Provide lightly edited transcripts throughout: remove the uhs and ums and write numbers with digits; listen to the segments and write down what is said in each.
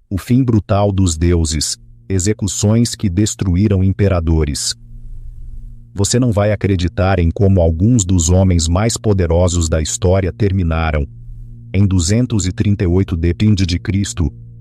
O fim brutal dos deuses. Execuções que destruíram imperadores. Você não vai acreditar em como alguns dos homens mais poderosos da história terminaram. Em 238 d.C.,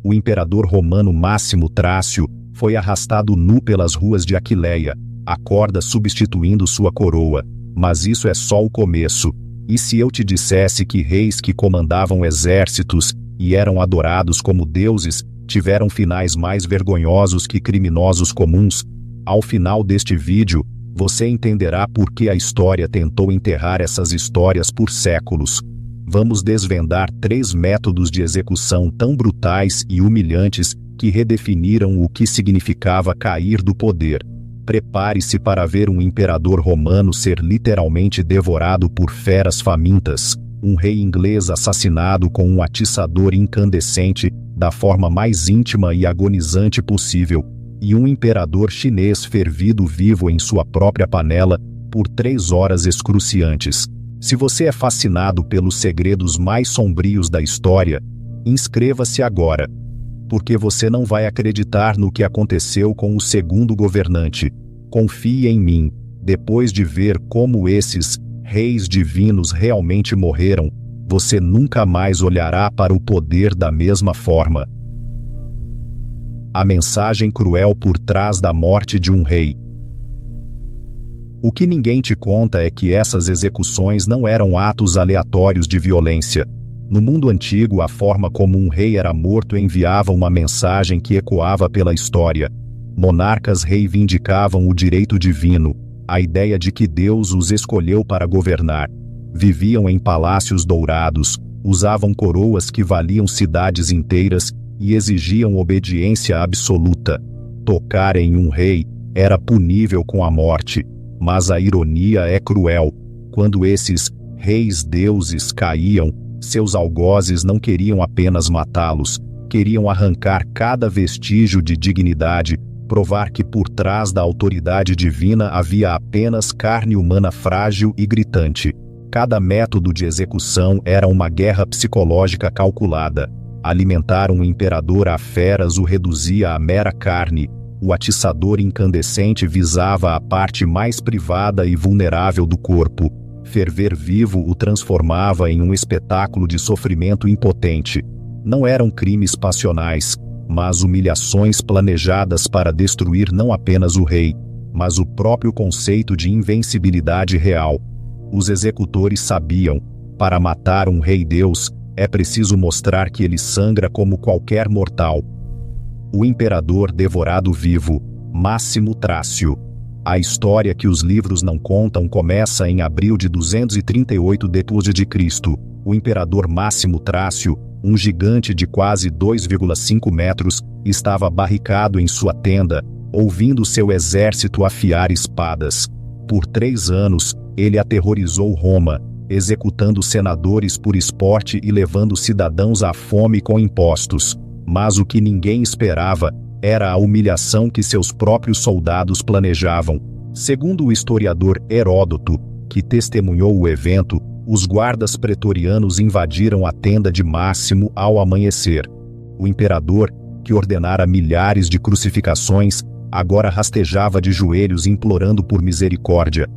o imperador romano Máximo Trácio foi arrastado nu pelas ruas de Aquileia, a corda substituindo sua coroa. Mas isso é só o começo. E se eu te dissesse que reis que comandavam exércitos e eram adorados como deuses tiveram finais mais vergonhosos que criminosos comuns? Ao final deste vídeo, você entenderá por que a história tentou enterrar essas histórias por séculos. Vamos desvendar 3 métodos de execução tão brutais e humilhantes que redefiniram o que significava cair do poder. Prepare-se para ver um imperador romano ser literalmente devorado por feras famintas, um rei inglês assassinado com um atiçador incandescente da forma mais íntima e agonizante possível, e um imperador chinês fervido vivo em sua própria panela por 3 horas excruciantes. Se você é fascinado pelos segredos mais sombrios da história, inscreva-se agora, porque você não vai acreditar no que aconteceu com o segundo governante. Confie em mim, depois de ver como esses reis divinos realmente morreram, você nunca mais olhará para o poder da mesma forma. A mensagem cruel por trás da morte de um rei. O que ninguém te conta é que essas execuções não eram atos aleatórios de violência. No mundo antigo, a forma como um rei era morto enviava uma mensagem que ecoava pela história. Monarcas reivindicavam o direito divino, a ideia de que Deus os escolheu para governar. Viviam em palácios dourados, usavam coroas que valiam cidades inteiras e exigiam obediência absoluta. Tocar em um rei era punível com a morte, mas a ironia é cruel. Quando esses reis-deuses caíam, seus algozes não queriam apenas matá-los, queriam arrancar cada vestígio de dignidade, provar que por trás da autoridade divina havia apenas carne humana frágil e gritante. Cada método de execução era uma guerra psicológica calculada. Alimentar um imperador a feras o reduzia a mera carne. O atiçador incandescente visava a parte mais privada e vulnerável do corpo. Ferver vivo o transformava em um espetáculo de sofrimento impotente. Não eram crimes passionais, mas humilhações planejadas para destruir não apenas o rei, mas o próprio conceito de invencibilidade real. Os executores sabiam, para matar um rei-deus, é preciso mostrar que ele sangra como qualquer mortal. O imperador devorado vivo, Máximo Trácio. A história que os livros não contam começa em abril de 238 d.C. O imperador Máximo Trácio, um gigante de quase 2,5 metros, estava barricado em sua tenda, ouvindo seu exército afiar espadas. Por 3 anos, ele aterrorizou Roma, executando senadores por esporte e levando cidadãos à fome com impostos. Mas o que ninguém esperava era a humilhação que seus próprios soldados planejavam. Segundo o historiador Heródoto, que testemunhou o evento, os guardas pretorianos invadiram a tenda de Máximo ao amanhecer. O imperador, que ordenara milhares de crucificações, agora rastejava de joelhos implorando por misericórdia.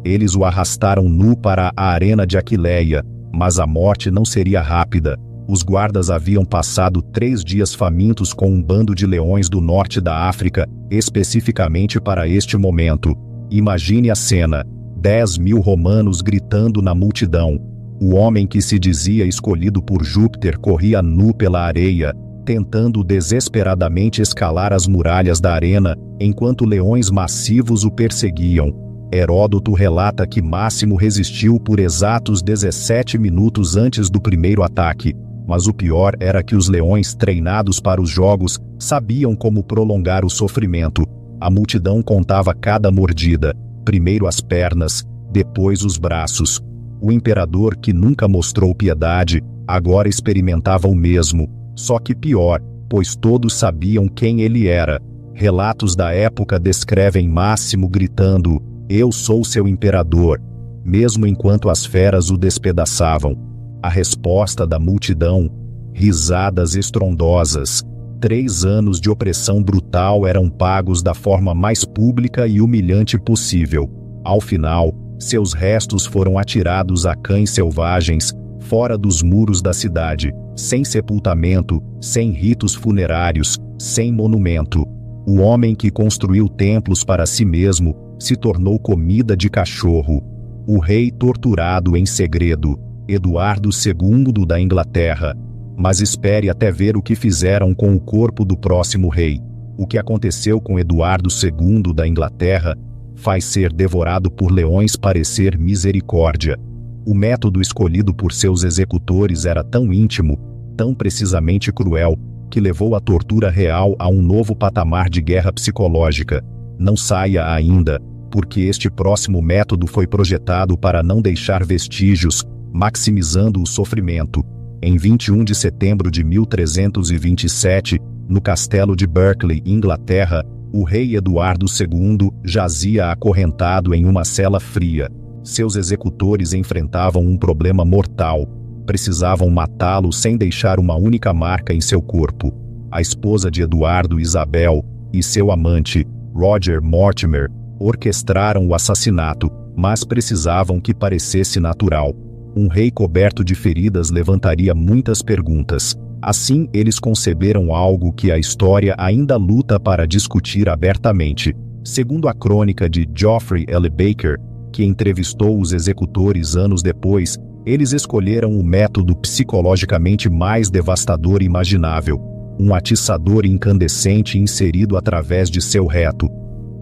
Eles o arrastaram nu para a arena de Aquileia, mas a morte não seria rápida. Os guardas haviam passado 3 dias famintos com um bando de leões do norte da África, especificamente para este momento. Imagine a cena: 10.000 romanos gritando na multidão. O homem que se dizia escolhido por Júpiter corria nu pela areia, tentando desesperadamente escalar as muralhas da arena, enquanto leões massivos o perseguiam. Heródoto relata que Máximo resistiu por exatos 17 minutos antes do primeiro ataque, mas o pior era que os leões treinados para os jogos sabiam como prolongar o sofrimento. A multidão contava cada mordida, primeiro as pernas, depois os braços. O imperador, que nunca mostrou piedade, agora experimentava o mesmo, só que pior, pois todos sabiam quem ele era. Relatos da época descrevem Máximo gritando: "Eu sou seu imperador", mesmo enquanto as feras o despedaçavam. A resposta da multidão: risadas estrondosas. 3 anos de opressão brutal eram pagos da forma mais pública e humilhante possível. Ao final, seus restos foram atirados a cães selvagens, fora dos muros da cidade, sem sepultamento, sem ritos funerários, sem monumento. O homem que construiu templos para si mesmo se tornou comida de cachorro. O rei torturado em segredo, Eduardo II da Inglaterra. Mas espere até ver o que fizeram com o corpo do próximo rei. O que aconteceu com Eduardo II da Inglaterra faz ser devorado por leões parecer misericórdia. O método escolhido por seus executores era tão íntimo, tão precisamente cruel, que levou a tortura real a um novo patamar de guerra psicológica. Não saia ainda, porque este próximo método foi projetado para não deixar vestígios, maximizando o sofrimento. Em 21 de setembro de 1327, no castelo de Berkeley, Inglaterra, o rei Eduardo II jazia acorrentado em uma cela fria. Seus executores enfrentavam um problema mortal. Precisavam matá-lo sem deixar uma única marca em seu corpo. A esposa de Eduardo, Isabel, e seu amante, Roger Mortimer, orquestraram o assassinato, mas precisavam que parecesse natural. Um rei coberto de feridas levantaria muitas perguntas. Assim, eles conceberam algo que a história ainda luta para discutir abertamente. Segundo a crônica de Geoffrey L. Baker, que entrevistou os executores anos depois, eles escolheram o método psicologicamente mais devastador imaginável, um atiçador incandescente inserido através de seu reto.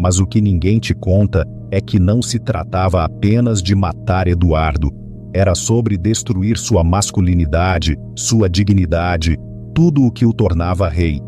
Mas o que ninguém te conta é que não se tratava apenas de matar Eduardo. Era sobre destruir sua masculinidade, sua dignidade, tudo o que o tornava rei.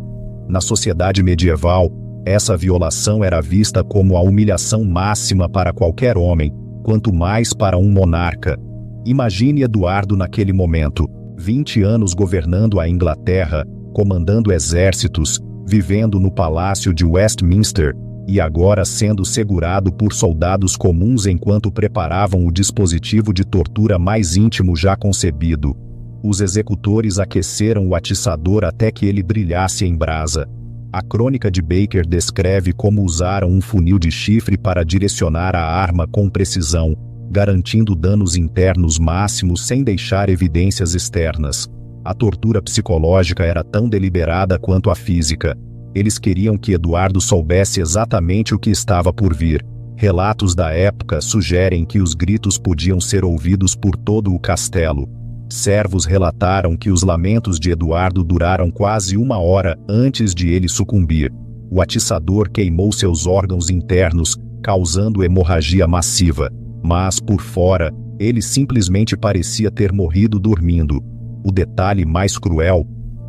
Na sociedade medieval, essa violação era vista como a humilhação máxima para qualquer homem, quanto mais para um monarca. Imagine Eduardo naquele momento, 20 anos governando a Inglaterra, comandando exércitos, vivendo no palácio de Westminster, e agora sendo segurado por soldados comuns enquanto preparavam o dispositivo de tortura mais íntimo já concebido. Os executores aqueceram o atiçador até que ele brilhasse em brasa. A crônica de Baker descreve como usaram um funil de chifre para direcionar a arma com precisão, garantindo danos internos máximos sem deixar evidências externas. A tortura psicológica era tão deliberada quanto a física. Eles queriam que Eduardo soubesse exatamente o que estava por vir. Relatos da época sugerem que os gritos podiam ser ouvidos por todo o castelo. Servos relataram que os lamentos de Eduardo duraram quase 1 hora antes de ele sucumbir. O atiçador queimou seus órgãos internos, causando hemorragia massiva. Mas, por fora, ele simplesmente parecia ter morrido dormindo. O detalhe mais cruel: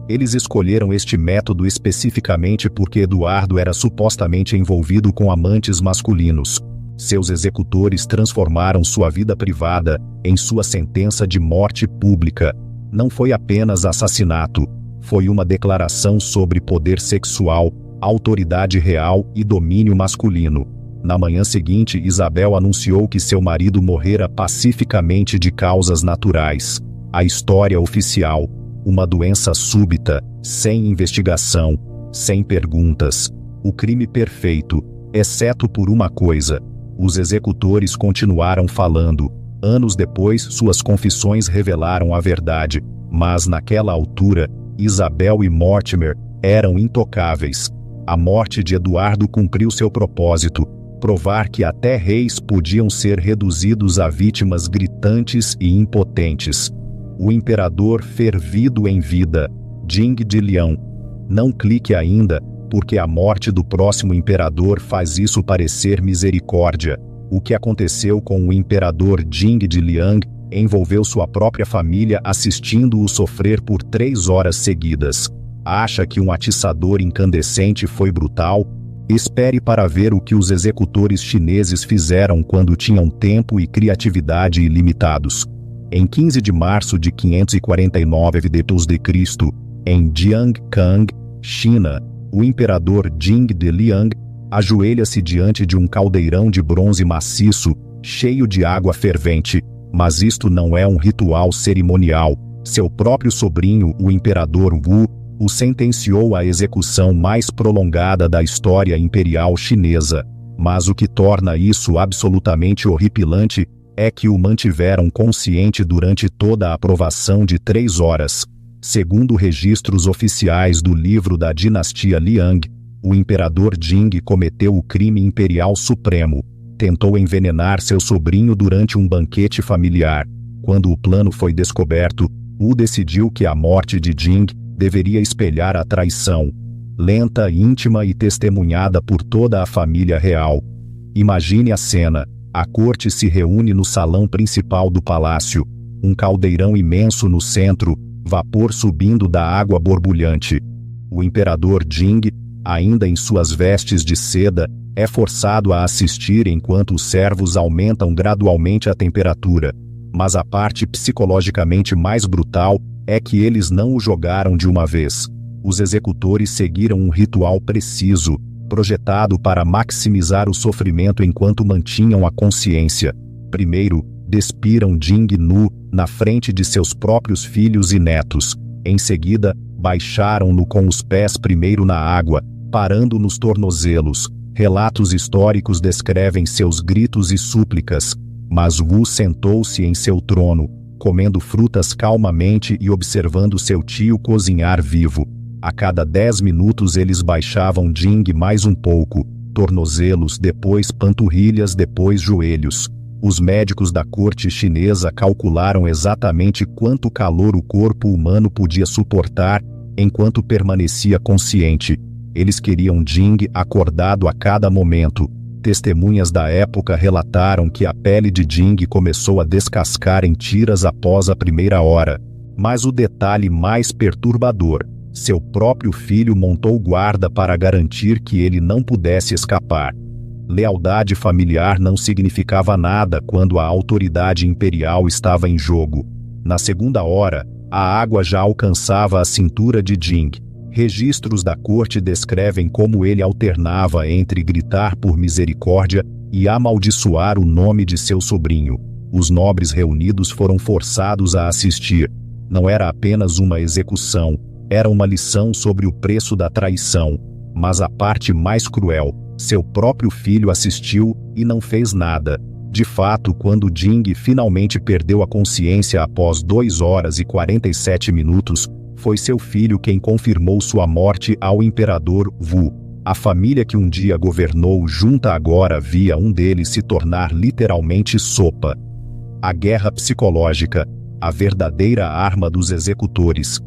eles escolheram este método especificamente porque Eduardo era supostamente envolvido com amantes masculinos. Seus executores transformaram sua vida privada em sua sentença de morte pública. Não foi apenas assassinato, foi uma declaração sobre poder sexual, autoridade real e domínio masculino. Na manhã seguinte, Isabel anunciou que seu marido morrera pacificamente de causas naturais. A história oficial: uma doença súbita, sem investigação, sem perguntas. O crime perfeito, exceto por uma coisa: os executores continuaram falando. Anos depois, suas confissões revelaram a verdade, mas naquela altura, Isabel e Mortimer eram intocáveis. A morte de Eduardo cumpriu seu propósito: provar que até reis podiam ser reduzidos a vítimas gritantes e impotentes. O imperador fervido em vida, Jing de Liang. Não clique ainda, porque a morte do próximo imperador faz isso parecer misericórdia. O que aconteceu com o imperador Jing de Liang envolveu sua própria família assistindo-o sofrer por 3 horas seguidas. Acha que um atiçador incandescente foi brutal? Espere para ver o que os executores chineses fizeram quando tinham tempo e criatividade ilimitados. Em 15 de março de 549 d.C., em Jiangkang, China, o imperador Jing de Liang ajoelha-se diante de um caldeirão de bronze maciço, cheio de água fervente. Mas isto não é um ritual cerimonial. Seu próprio sobrinho, o imperador Wu, o sentenciou à execução mais prolongada da história imperial chinesa. Mas o que torna isso absolutamente horripilante é que o mantiveram consciente durante toda a provação de 3 horas. Segundo registros oficiais do livro da dinastia Liang, o imperador Jing cometeu o crime imperial supremo. Tentou envenenar seu sobrinho durante um banquete familiar. Quando o plano foi descoberto, Wu decidiu que a morte de Jing deveria espelhar a traição, lenta, íntima e testemunhada por toda a família real. Imagine a cena: a corte se reúne no salão principal do palácio, um caldeirão imenso no centro, vapor subindo da água borbulhante. O imperador Jing, ainda em suas vestes de seda, é forçado a assistir enquanto os servos aumentam gradualmente a temperatura. Mas a parte psicologicamente mais brutal é que eles não o jogaram de uma vez. Os executores seguiram um ritual preciso, projetado para maximizar o sofrimento enquanto mantinham a consciência. Primeiro, despiram Jing nu, na frente de seus próprios filhos e netos. Em seguida, baixaram-no com os pés primeiro na água, parando nos tornozelos. Relatos históricos descrevem seus gritos e súplicas. Mas Wu sentou-se em seu trono, comendo frutas calmamente e observando seu tio cozinhar vivo. A cada 10 minutos eles baixavam Jing mais um pouco, tornozelos, depois panturrilhas, depois joelhos. Os médicos da corte chinesa calcularam exatamente quanto calor o corpo humano podia suportar enquanto permanecia consciente. Eles queriam Jing acordado a cada momento. Testemunhas da época relataram que a pele de Jing começou a descascar em tiras após a primeira hora. Mas o detalhe mais perturbador: seu próprio filho montou guarda para garantir que ele não pudesse escapar. Lealdade familiar não significava nada quando a autoridade imperial estava em jogo. Na segunda hora, a água já alcançava a cintura de Jing. Registros da corte descrevem como ele alternava entre gritar por misericórdia e amaldiçoar o nome de seu sobrinho. Os nobres reunidos foram forçados a assistir. Não era apenas uma execução, era uma lição sobre o preço da traição. Mas a parte mais cruel: seu próprio filho assistiu e não fez nada. De fato, quando Jing finalmente perdeu a consciência após 2 horas e 47 minutos, foi seu filho quem confirmou sua morte ao imperador Wu. A família que um dia governou junta agora via um deles se tornar literalmente sopa. A guerra psicológica, a verdadeira arma dos executores.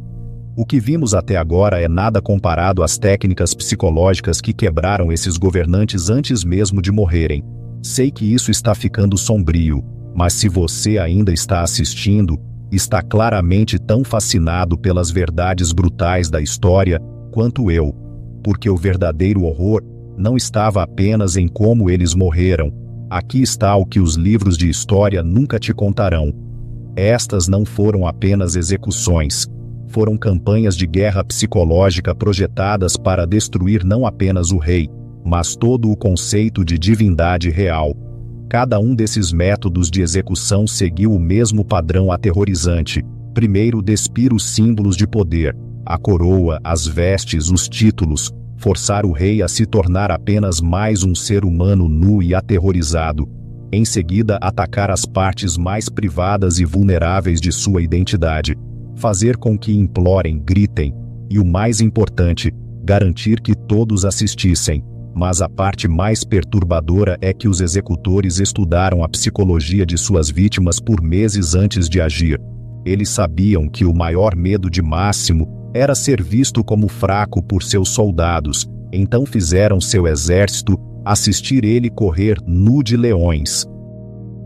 O que vimos até agora é nada comparado às técnicas psicológicas que quebraram esses governantes antes mesmo de morrerem. Sei que isso está ficando sombrio, mas se você ainda está assistindo, está claramente tão fascinado pelas verdades brutais da história quanto eu, porque o verdadeiro horror não estava apenas em como eles morreram. Aqui está o que os livros de história nunca te contarão. Estas não foram apenas execuções, foram campanhas de guerra psicológica projetadas para destruir não apenas o rei, mas todo o conceito de divindade real. Cada um desses métodos de execução seguiu o mesmo padrão aterrorizante. Primeiro, despir os símbolos de poder, a coroa, as vestes, os títulos, forçar o rei a se tornar apenas mais um ser humano nu e aterrorizado. Em seguida, atacar as partes mais privadas e vulneráveis de sua identidade, fazer com que implorem, gritem, e o mais importante, garantir que todos assistissem. Mas a parte mais perturbadora é que os executores estudaram a psicologia de suas vítimas por meses antes de agir. Eles sabiam que o maior medo de Máximo era ser visto como fraco por seus soldados, então fizeram seu exército assistir ele correr nu de leões.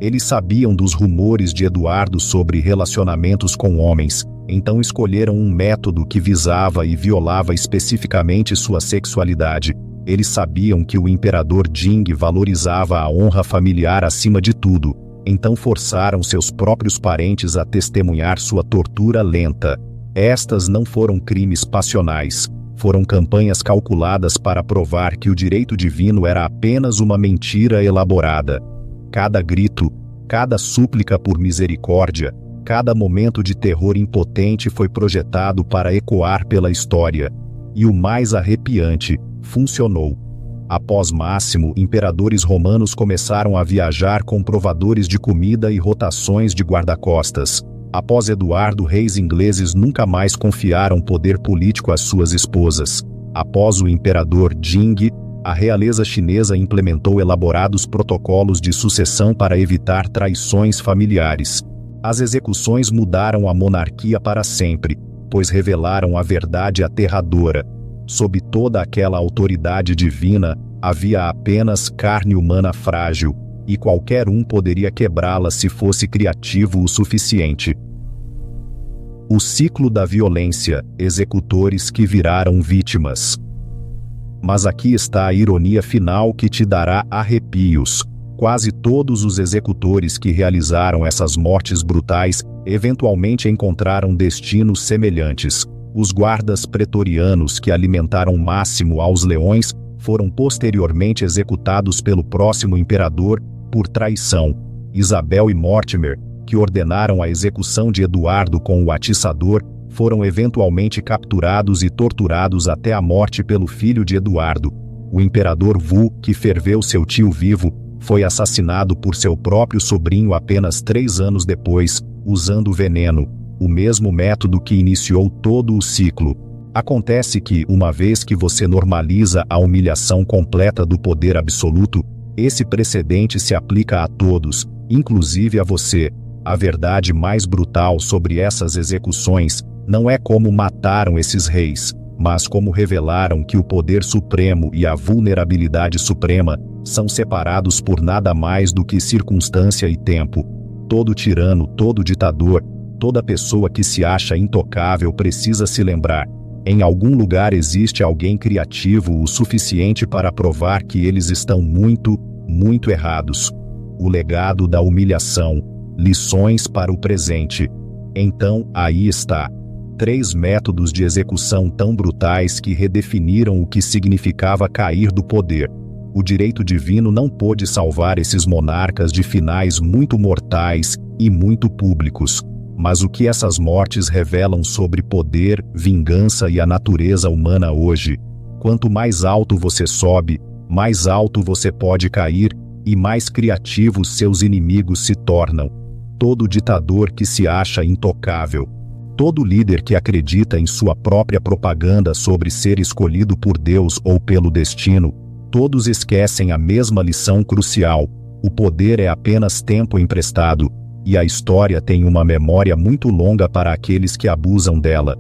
Eles sabiam dos rumores de Eduardo sobre relacionamentos com homens, então escolheram um método que visava e violava especificamente sua sexualidade. Eles sabiam que o imperador Jing valorizava a honra familiar acima de tudo, então forçaram seus próprios parentes a testemunhar sua tortura lenta. Estas não foram crimes passionais, foram campanhas calculadas para provar que o direito divino era apenas uma mentira elaborada. Cada grito, cada súplica por misericórdia, Cada momento de terror impotente foi projetado para ecoar pela história. E o mais arrepiante, funcionou. Após Máximo, imperadores romanos começaram a viajar com provadores de comida e rotações de guarda-costas. Após Eduardo, reis ingleses nunca mais confiaram poder político às suas esposas. Após o imperador Jing, a realeza chinesa implementou elaborados protocolos de sucessão para evitar traições familiares. As execuções mudaram a monarquia para sempre, pois revelaram a verdade aterradora. Sob toda aquela autoridade divina, havia apenas carne humana frágil, e qualquer um poderia quebrá-la se fosse criativo o suficiente. O ciclo da violência, executores que viraram vítimas. Mas aqui está a ironia final que te dará arrepios. Quase todos os executores que realizaram essas mortes brutais eventualmente encontraram destinos semelhantes. Os guardas pretorianos que alimentaram Máximo aos leões foram posteriormente executados pelo próximo imperador por traição. Isabel e Mortimer, que ordenaram a execução de Eduardo com o atiçador, foram eventualmente capturados e torturados até a morte pelo filho de Eduardo. O imperador Wu, que ferveu seu tio vivo, foi assassinado por seu próprio sobrinho apenas 3 anos depois, usando veneno, o mesmo método que iniciou todo o ciclo. Acontece que, uma vez que você normaliza a humilhação completa do poder absoluto, esse precedente se aplica a todos, inclusive a você. A verdade mais brutal sobre essas execuções não é como mataram esses reis, mas como revelaram que o poder supremo e a vulnerabilidade suprema são separados por nada mais do que circunstância e tempo. Todo tirano, todo ditador, toda pessoa que se acha intocável precisa se lembrar: em algum lugar existe alguém criativo o suficiente para provar que eles estão muito, muito errados. O legado da humilhação, lições para o presente. Então, aí está. 3 métodos de execução tão brutais que redefiniram o que significava cair do poder. O direito divino não pôde salvar esses monarcas de finais muito mortais e muito públicos. Mas o que essas mortes revelam sobre poder, vingança e a natureza humana hoje? Quanto mais alto você sobe, mais alto você pode cair, e mais criativos seus inimigos se tornam. Todo ditador que se acha intocável, todo líder que acredita em sua própria propaganda sobre ser escolhido por Deus ou pelo destino, todos esquecem a mesma lição crucial: o poder é apenas tempo emprestado, e a história tem uma memória muito longa para aqueles que abusam dela.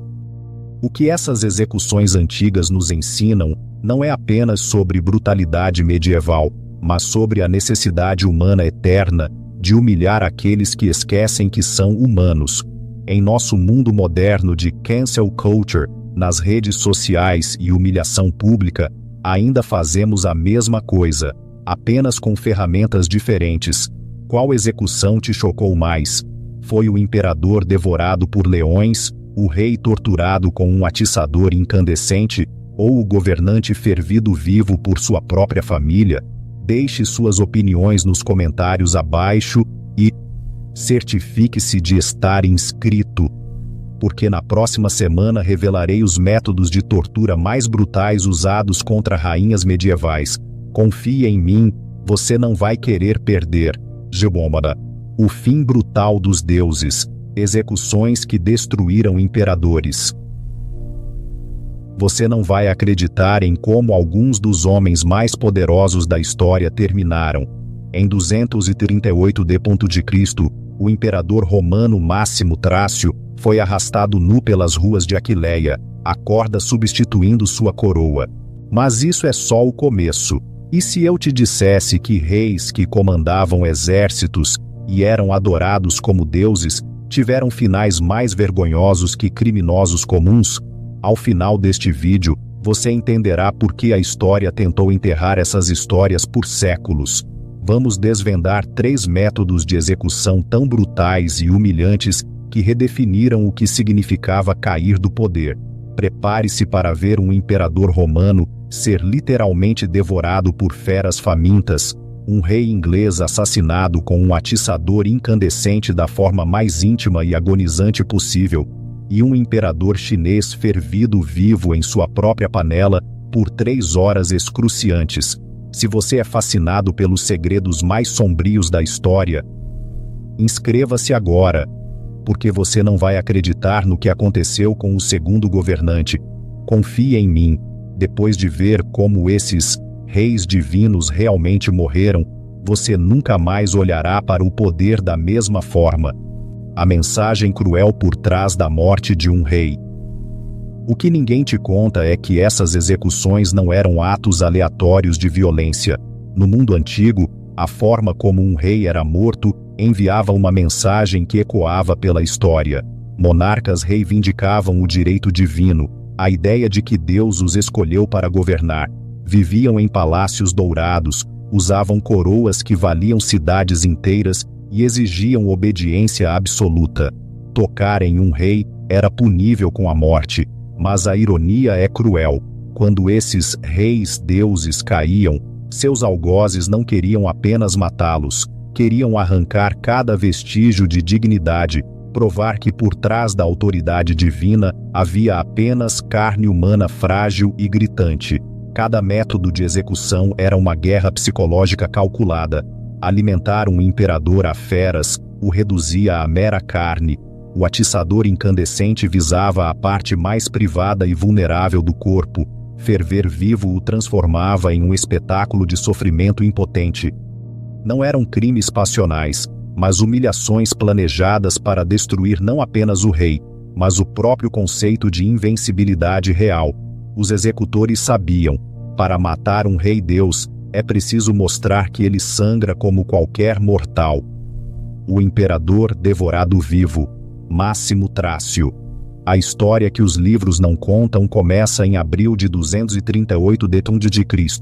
O que essas execuções antigas nos ensinam não é apenas sobre brutalidade medieval, mas sobre a necessidade humana eterna de humilhar aqueles que esquecem que são humanos. Em nosso mundo moderno de cancel culture, nas redes sociais e humilhação pública, ainda fazemos a mesma coisa, apenas com ferramentas diferentes. Qual execução te chocou mais? Foi o imperador devorado por leões, o rei torturado com um atiçador incandescente, ou o governante fervido vivo por sua própria família? Deixe suas opiniões nos comentários abaixo e certifique-se de estar inscrito, porque na próxima semana revelarei os métodos de tortura mais brutais usados contra rainhas medievais. Confie em mim, você não vai querer perder. Gebômada. O fim brutal dos deuses. Execuções que destruíram imperadores. Você não vai acreditar em como alguns dos homens mais poderosos da história terminaram. Em 238 d.C., o imperador romano Máximo Trácio foi arrastado nu pelas ruas de Aquileia, a corda substituindo sua coroa. Mas isso é só o começo. E se eu te dissesse que reis que comandavam exércitos e eram adorados como deuses tiveram finais mais vergonhosos que criminosos comuns? Ao final deste vídeo, você entenderá por que a história tentou enterrar essas histórias por séculos. Vamos desvendar 3 métodos de execução tão brutais e humilhantes que redefiniram o que significava cair do poder. Prepare-se para ver um imperador romano ser literalmente devorado por feras famintas, um rei inglês assassinado com um atiçador incandescente da forma mais íntima e agonizante possível, e um imperador chinês fervido vivo em sua própria panela por 3 horas excruciantes. Se você é fascinado pelos segredos mais sombrios da história, inscreva-se agora, porque você não vai acreditar no que aconteceu com o segundo governante. Confie em mim. Depois de ver como esses reis divinos realmente morreram, você nunca mais olhará para o poder da mesma forma. A mensagem cruel por trás da morte de um rei. O que ninguém te conta é que essas execuções não eram atos aleatórios de violência. No mundo antigo, a forma como um rei era morto enviava uma mensagem que ecoava pela história. Monarcas reivindicavam o direito divino, a ideia de que Deus os escolheu para governar. Viviam em palácios dourados, usavam coroas que valiam cidades inteiras e exigiam obediência absoluta. Tocar em um rei era punível com a morte, mas a ironia é cruel. Quando esses reis deuses caíam, seus algozes não queriam apenas matá-los, queriam arrancar cada vestígio de dignidade, provar que por trás da autoridade divina havia apenas carne humana frágil e gritante. Cada método de execução era uma guerra psicológica calculada. Alimentar um imperador a feras o reduzia à mera carne. O atiçador incandescente visava a parte mais privada e vulnerável do corpo. Ferver vivo o transformava em um espetáculo de sofrimento impotente. Não eram crimes passionais, mas humilhações planejadas para destruir não apenas o rei, mas o próprio conceito de invencibilidade real. Os executores sabiam: para matar um rei-deus, é preciso mostrar que ele sangra como qualquer mortal. O imperador devorado vivo, Máximo Trácio. A história que os livros não contam começa em abril de 238 d.C.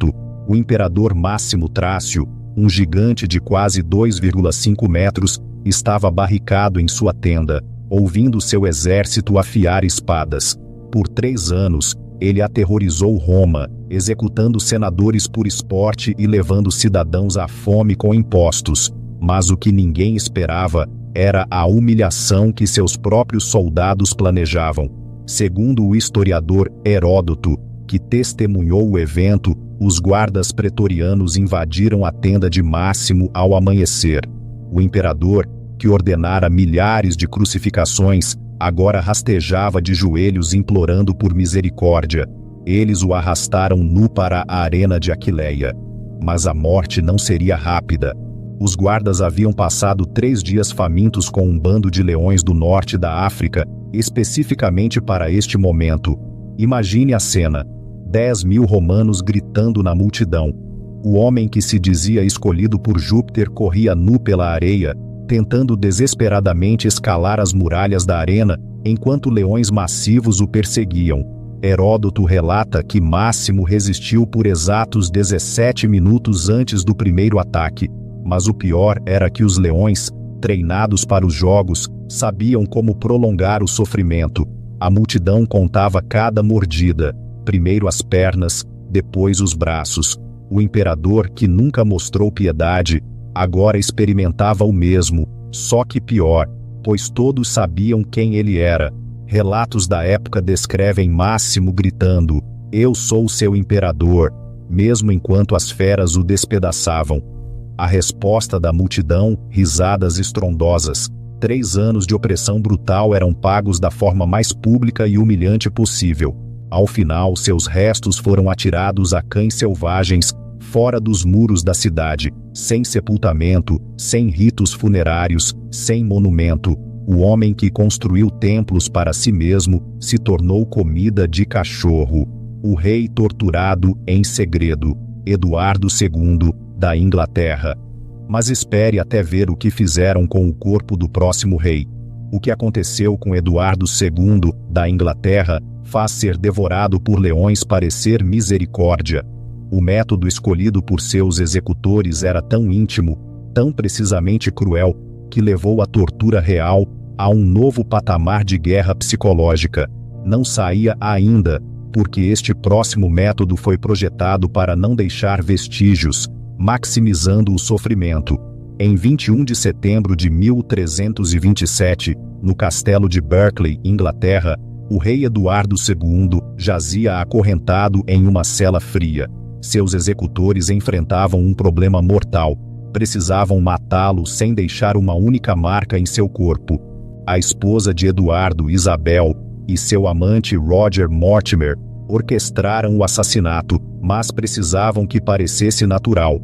O imperador Máximo Trácio, um gigante de quase 2,5 metros, estava barricado em sua tenda, ouvindo seu exército afiar espadas. Por 3 anos, ele aterrorizou Roma, executando senadores por esporte e levando cidadãos à fome com impostos. Mas o que ninguém esperava era a humilhação que seus próprios soldados planejavam. Segundo o historiador Heródoto, que testemunhou o evento, os guardas pretorianos invadiram a tenda de Máximo ao amanhecer. O imperador, que ordenara milhares de crucificações, agora rastejava de joelhos implorando por misericórdia. Eles o arrastaram nu para a arena de Aquileia. Mas a morte não seria rápida. Os guardas haviam passado 3 dias famintos com um bando de leões do norte da África, especificamente para este momento. Imagine a cena: 10.000 romanos gritando na multidão. O homem que se dizia escolhido por Júpiter corria nu pela areia, tentando desesperadamente escalar as muralhas da arena, enquanto leões massivos o perseguiam. Heródoto relata que Máximo resistiu por exatos 17 minutos antes do primeiro ataque. Mas o pior era que os leões, treinados para os jogos, sabiam como prolongar o sofrimento. A multidão contava cada mordida, primeiro as pernas, depois os braços. O imperador, que nunca mostrou piedade, agora experimentava o mesmo, só que pior, pois todos sabiam quem ele era. Relatos da época descrevem Máximo gritando: "Eu sou seu imperador", mesmo enquanto as feras o despedaçavam. A resposta da multidão: risadas estrondosas. 3 anos de opressão brutal eram pagos da forma mais pública e humilhante possível. Ao final, seus restos foram atirados a cães selvagens, fora dos muros da cidade, sem sepultamento, sem ritos funerários, sem monumento. O homem que construiu templos para si mesmo se tornou comida de cachorro. O rei torturado em segredo, Eduardo II, da Inglaterra. Mas espere até ver o que fizeram com o corpo do próximo rei. O que aconteceu com Eduardo II, da Inglaterra, faz ser devorado por leões parecer misericórdia. O método escolhido por seus executores era tão íntimo, tão precisamente cruel, que levou a tortura real a um novo patamar de guerra psicológica. Não saía ainda, porque este próximo método foi projetado para não deixar vestígios. maximizando o sofrimento. Em 21 de setembro de 1327, no castelo de Berkeley, Inglaterra, o rei Eduardo II jazia acorrentado em uma cela fria. Seus executores enfrentavam um problema mortal. Precisavam matá-lo sem deixar uma única marca em seu corpo. A esposa de Eduardo, Isabel, e seu amante Roger Mortimer orquestraram o assassinato, mas precisavam que parecesse natural.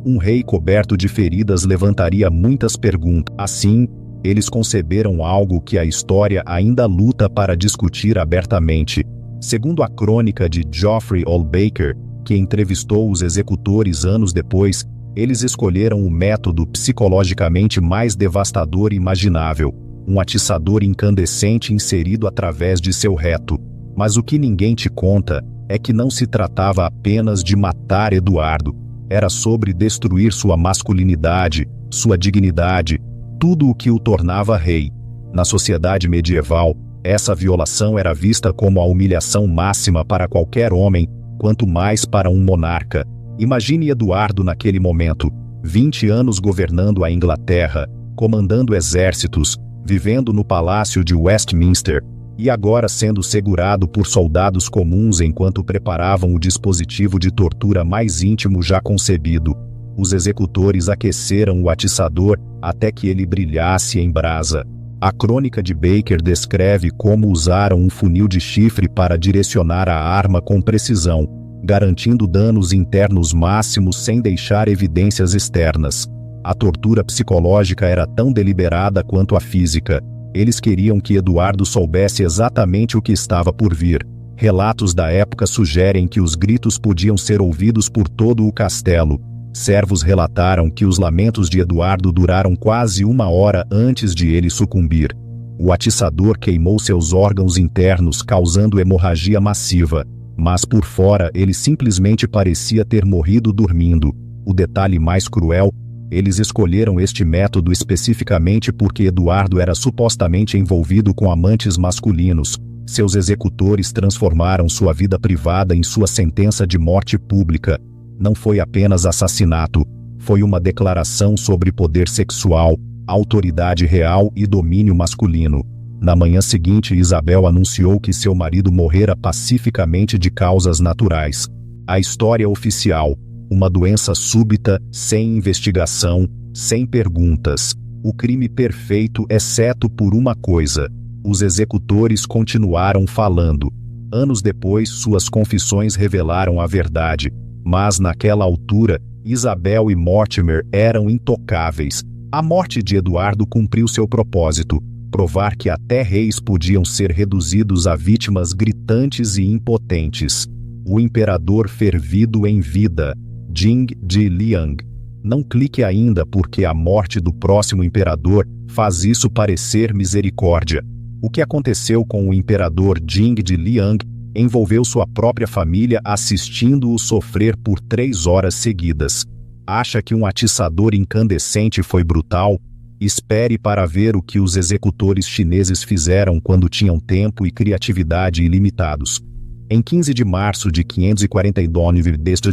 Um rei coberto de feridas levantaria muitas perguntas. Assim, eles conceberam algo que a história ainda luta para discutir abertamente. Segundo a crônica de Geoffrey L. Baker, que entrevistou os executores anos depois, eles escolheram o método psicologicamente mais devastador imaginável, um atiçador incandescente inserido através de seu reto. Mas o que ninguém te conta é que não se tratava apenas de matar Eduardo. Era sobre destruir sua masculinidade, sua dignidade, tudo o que o tornava rei. Na sociedade medieval, essa violação era vista como a humilhação máxima para qualquer homem, quanto mais para um monarca. Imagine Eduardo naquele momento, 20 anos governando a Inglaterra, comandando exércitos, vivendo no palácio de Westminster, e agora sendo segurado por soldados comuns enquanto preparavam o dispositivo de tortura mais íntimo já concebido. Os executores aqueceram o atiçador até que ele brilhasse em brasa. A crônica de Baker descreve como usaram um funil de chifre para direcionar a arma com precisão, garantindo danos internos máximos sem deixar evidências externas. A tortura psicológica era tão deliberada quanto a física. Eles queriam que Eduardo soubesse exatamente o que estava por vir. Relatos da época sugerem que os gritos podiam ser ouvidos por todo o castelo. Servos relataram que os lamentos de Eduardo duraram quase 1 hora antes de ele sucumbir. O atiçador queimou seus órgãos internos, causando hemorragia massiva, mas por fora ele simplesmente parecia ter morrido dormindo. O detalhe mais cruel: eles escolheram este método especificamente porque Eduardo era supostamente envolvido com amantes masculinos. Seus executores transformaram sua vida privada em sua sentença de morte pública. Não foi apenas assassinato, foi uma declaração sobre poder sexual, autoridade real e domínio masculino. Na manhã seguinte, Isabel anunciou que seu marido morrera pacificamente de causas naturais. A história oficial: uma doença súbita, sem investigação, sem perguntas. O crime perfeito, exceto por uma coisa: os executores continuaram falando. Anos depois, suas confissões revelaram a verdade. Mas naquela altura, Isabel e Mortimer eram intocáveis. A morte de Eduardo cumpriu seu propósito: provar que até reis podiam ser reduzidos a vítimas gritantes e impotentes. O imperador fervido em vida, Jing de Liang. Não clique ainda, porque a morte do próximo imperador faz isso parecer misericórdia. O que aconteceu com o imperador Jing de Liang envolveu sua própria família assistindo-o sofrer por 3 horas seguidas. Acha que um atiçador incandescente foi brutal? Espere para ver o que os executores chineses fizeram quando tinham tempo e criatividade ilimitados. Em 15 de março de 549 d.C.,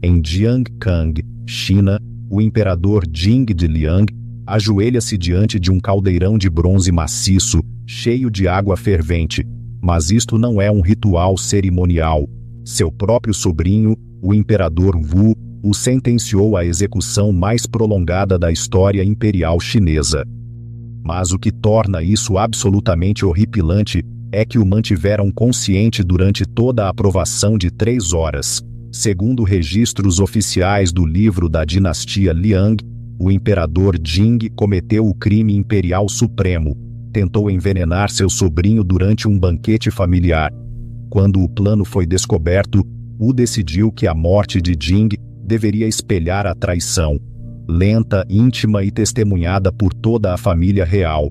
em Jiangkang, China, o imperador Jing de Liang ajoelha-se diante de um caldeirão de bronze maciço, cheio de água fervente. Mas isto não é um ritual cerimonial. Seu próprio sobrinho, o imperador Wu, o sentenciou à execução mais prolongada da história imperial chinesa. Mas o que torna isso absolutamente horripilante é que o mantiveram consciente durante toda a aprovação de 3 horas. Segundo registros oficiais do livro da dinastia Liang, o imperador Jing cometeu o crime imperial supremo. Tentou envenenar seu sobrinho durante um banquete familiar. Quando o plano foi descoberto, Wu decidiu que a morte de Jing deveria espelhar a traição, lenta, íntima e testemunhada por toda a família real.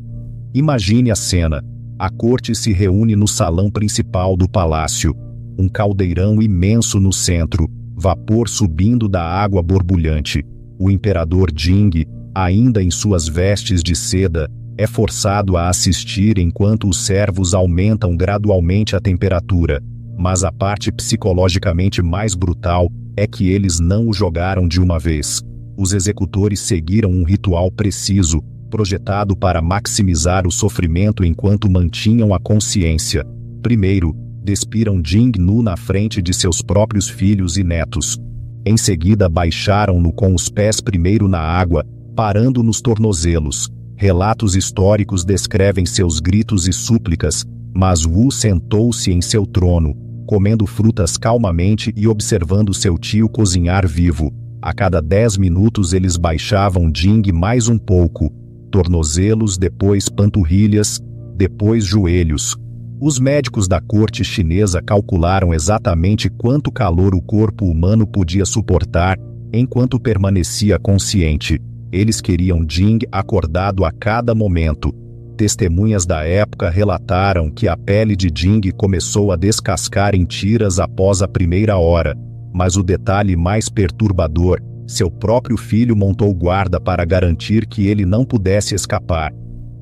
Imagine a cena. A corte se reúne no salão principal do palácio. Um caldeirão imenso no centro, vapor subindo da água borbulhante. O imperador Jing, ainda em suas vestes de seda, é forçado a assistir enquanto os servos aumentam gradualmente a temperatura. Mas a parte psicologicamente mais brutal é que eles não o jogaram de uma vez. Os executores seguiram um ritual preciso, projetado para maximizar o sofrimento enquanto mantinham a consciência. Primeiro, despiram Jing nu na frente de seus próprios filhos e netos. Em seguida, baixaram-no com os pés primeiro na água, parando nos tornozelos. Relatos históricos descrevem seus gritos e súplicas, mas Wu sentou-se em seu trono, comendo frutas calmamente e observando seu tio cozinhar vivo. A cada 10 minutos eles baixavam Jing mais um pouco, tornozelos, depois panturrilhas, depois joelhos. Os médicos da corte chinesa calcularam exatamente quanto calor o corpo humano podia suportar enquanto permanecia consciente. Eles queriam Jing acordado a cada momento. Testemunhas da época relataram que a pele de Jing começou a descascar em tiras após a primeira hora. Mas o detalhe mais perturbador, seu próprio filho montou guarda para garantir que ele não pudesse escapar.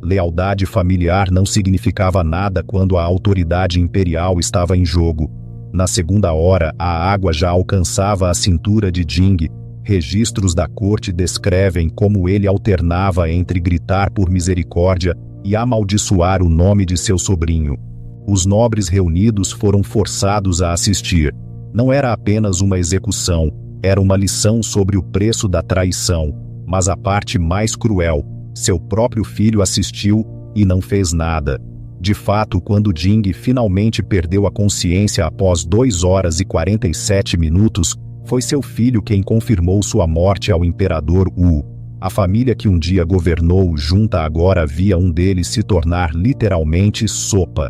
Lealdade familiar não significava nada quando a autoridade imperial estava em jogo. Na segunda hora, a água já alcançava a cintura de Jing. Registros da corte descrevem como ele alternava entre gritar por misericórdia e amaldiçoar o nome de seu sobrinho. Os nobres reunidos foram forçados a assistir. Não era apenas uma execução, era uma lição sobre o preço da traição. Mas a parte mais cruel, seu próprio filho assistiu e não fez nada. De fato, quando Jing finalmente perdeu a consciência após 2 horas e 47 minutos, foi seu filho quem confirmou sua morte ao imperador Wu. A família que um dia governou junta agora via um deles se tornar literalmente sopa.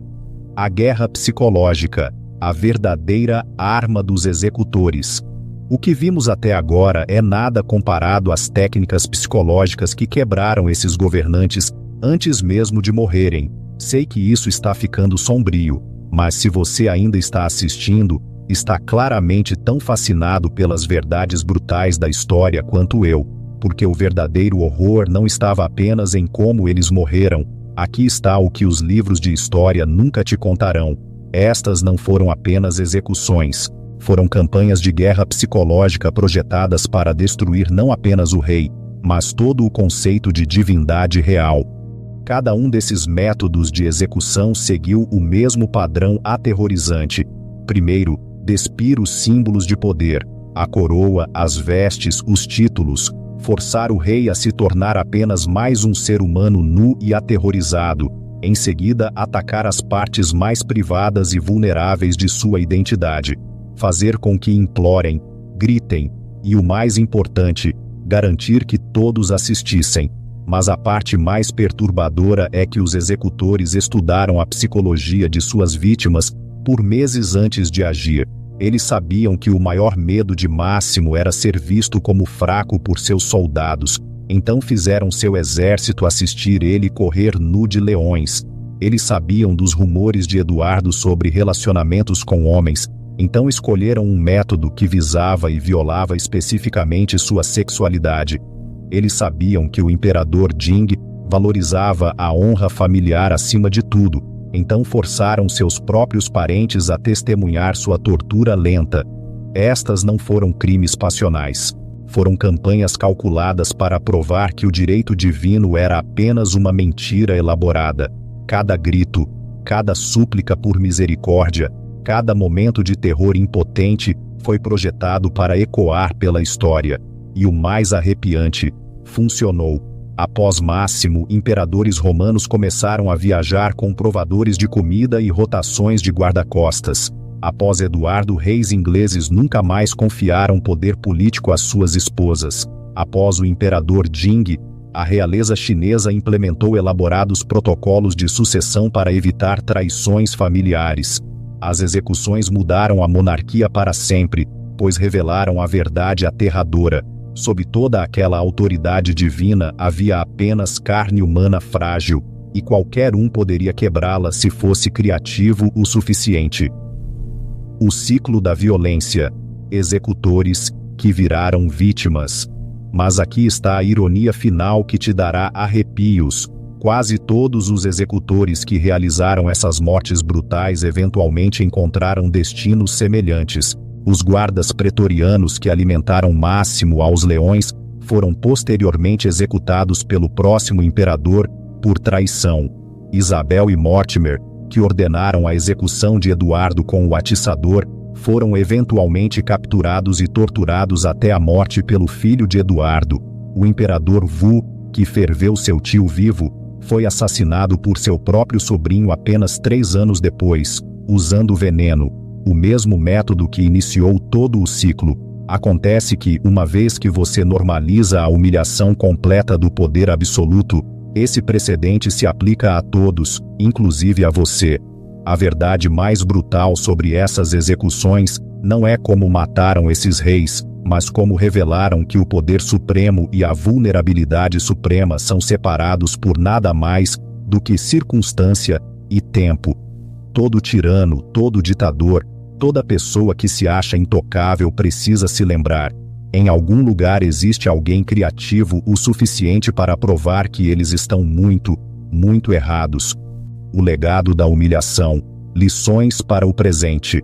A guerra psicológica, a verdadeira arma dos executores. O que vimos até agora é nada comparado às técnicas psicológicas que quebraram esses governantes antes mesmo de morrerem. Sei que isso está ficando sombrio, mas se você ainda está assistindo, está claramente tão fascinado pelas verdades brutais da história quanto eu, porque o verdadeiro horror não estava apenas em como eles morreram. Aqui está o que os livros de história nunca te contarão. Estas não foram apenas execuções, foram campanhas de guerra psicológica projetadas para destruir não apenas o rei, mas todo o conceito de divindade real. Cada um desses métodos de execução seguiu o mesmo padrão aterrorizante. Primeiro, despir os símbolos de poder, a coroa, as vestes, os títulos, forçar o rei a se tornar apenas mais um ser humano nu e aterrorizado. Em seguida, atacar as partes mais privadas e vulneráveis de sua identidade, fazer com que implorem, gritem, e o mais importante, garantir que todos assistissem. Mas a parte mais perturbadora é que os executores estudaram a psicologia de suas vítimas por meses antes de agir. Eles sabiam que o maior medo de Máximo era ser visto como fraco por seus soldados, então fizeram seu exército assistir ele correr nu de leões. Eles sabiam dos rumores de Eduardo sobre relacionamentos com homens, então escolheram um método que visava e violava especificamente sua sexualidade. Eles sabiam que o imperador Jing valorizava a honra familiar acima de tudo, então forçaram seus próprios parentes a testemunhar sua tortura lenta. Estas não foram crimes passionais. Foram campanhas calculadas para provar que o direito divino era apenas uma mentira elaborada. Cada grito, cada súplica por misericórdia, cada momento de terror impotente foi projetado para ecoar pela história. E o mais arrepiante, funcionou. Após Máximo, imperadores romanos começaram a viajar com provadores de comida e rotações de guarda-costas. Após Eduardo, reis ingleses nunca mais confiaram poder político às suas esposas. Após o imperador Jing, a realeza chinesa implementou elaborados protocolos de sucessão para evitar traições familiares. As execuções mudaram a monarquia para sempre, pois revelaram a verdade aterradora. Sob toda aquela autoridade divina havia apenas carne humana frágil, e qualquer um poderia quebrá-la se fosse criativo o suficiente. O ciclo da violência. Executores que viraram vítimas. Mas aqui está a ironia final que te dará arrepios. Quase todos os executores que realizaram essas mortes brutais eventualmente encontraram destinos semelhantes. Os guardas pretorianos que alimentaram Máximo aos leões foram posteriormente executados pelo próximo imperador por traição. Isabel e Mortimer, que ordenaram a execução de Eduardo com o atiçador, foram eventualmente capturados e torturados até a morte pelo filho de Eduardo. O imperador Wu, que ferveu seu tio vivo, foi assassinado por seu próprio sobrinho apenas 3 anos depois, usando veneno, o mesmo método que iniciou todo o ciclo. Acontece que, uma vez que você normaliza a humilhação completa do poder absoluto, esse precedente se aplica a todos, inclusive a você. A verdade mais brutal sobre essas execuções não é como mataram esses reis, mas como revelaram que o poder supremo e a vulnerabilidade suprema são separados por nada mais do que circunstância e tempo. Todo tirano, todo ditador, toda pessoa que se acha intocável precisa se lembrar: em algum lugar existe alguém criativo o suficiente para provar que eles estão muito, muito errados. O legado da humilhação, lições para o presente.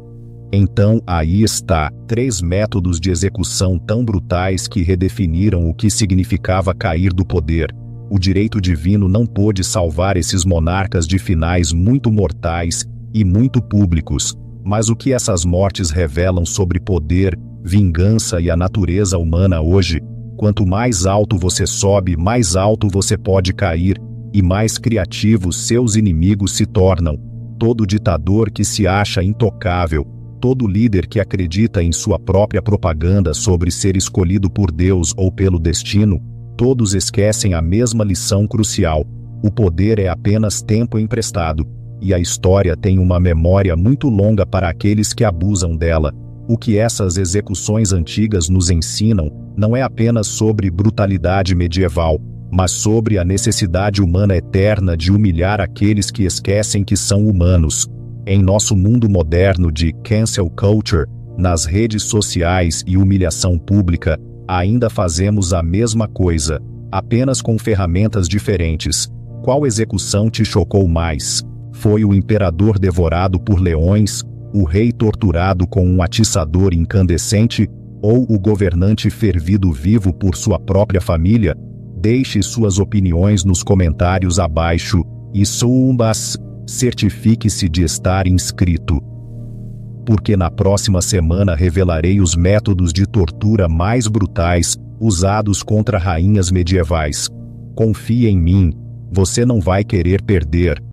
Então, aí está, 3 métodos de execução tão brutais que redefiniram o que significava cair do poder. O direito divino não pôde salvar esses monarcas de finais muito mortais e muito públicos, mas o que essas mortes revelam sobre poder, vingança e a natureza humana hoje: quanto mais alto você sobe, mais alto você pode cair, e mais criativos seus inimigos se tornam. Todo ditador que se acha intocável, todo líder que acredita em sua própria propaganda sobre ser escolhido por Deus ou pelo destino, todos esquecem a mesma lição crucial: o poder é apenas tempo emprestado, e a história tem uma memória muito longa para aqueles que abusam dela. O que essas execuções antigas nos ensinam não é apenas sobre brutalidade medieval, mas sobre a necessidade humana eterna de humilhar aqueles que esquecem que são humanos. Em nosso mundo moderno de cancel culture, nas redes sociais e humilhação pública, ainda fazemos a mesma coisa, apenas com ferramentas diferentes. Qual execução te chocou mais? Foi o imperador devorado por leões, o rei torturado com um atiçador incandescente, ou o governante fervido vivo por sua própria família? Deixe suas opiniões nos comentários abaixo e certifique-se de estar inscrito, porque na próxima semana revelarei os métodos de tortura mais brutais usados contra rainhas medievais. Confie em mim, você não vai querer perder.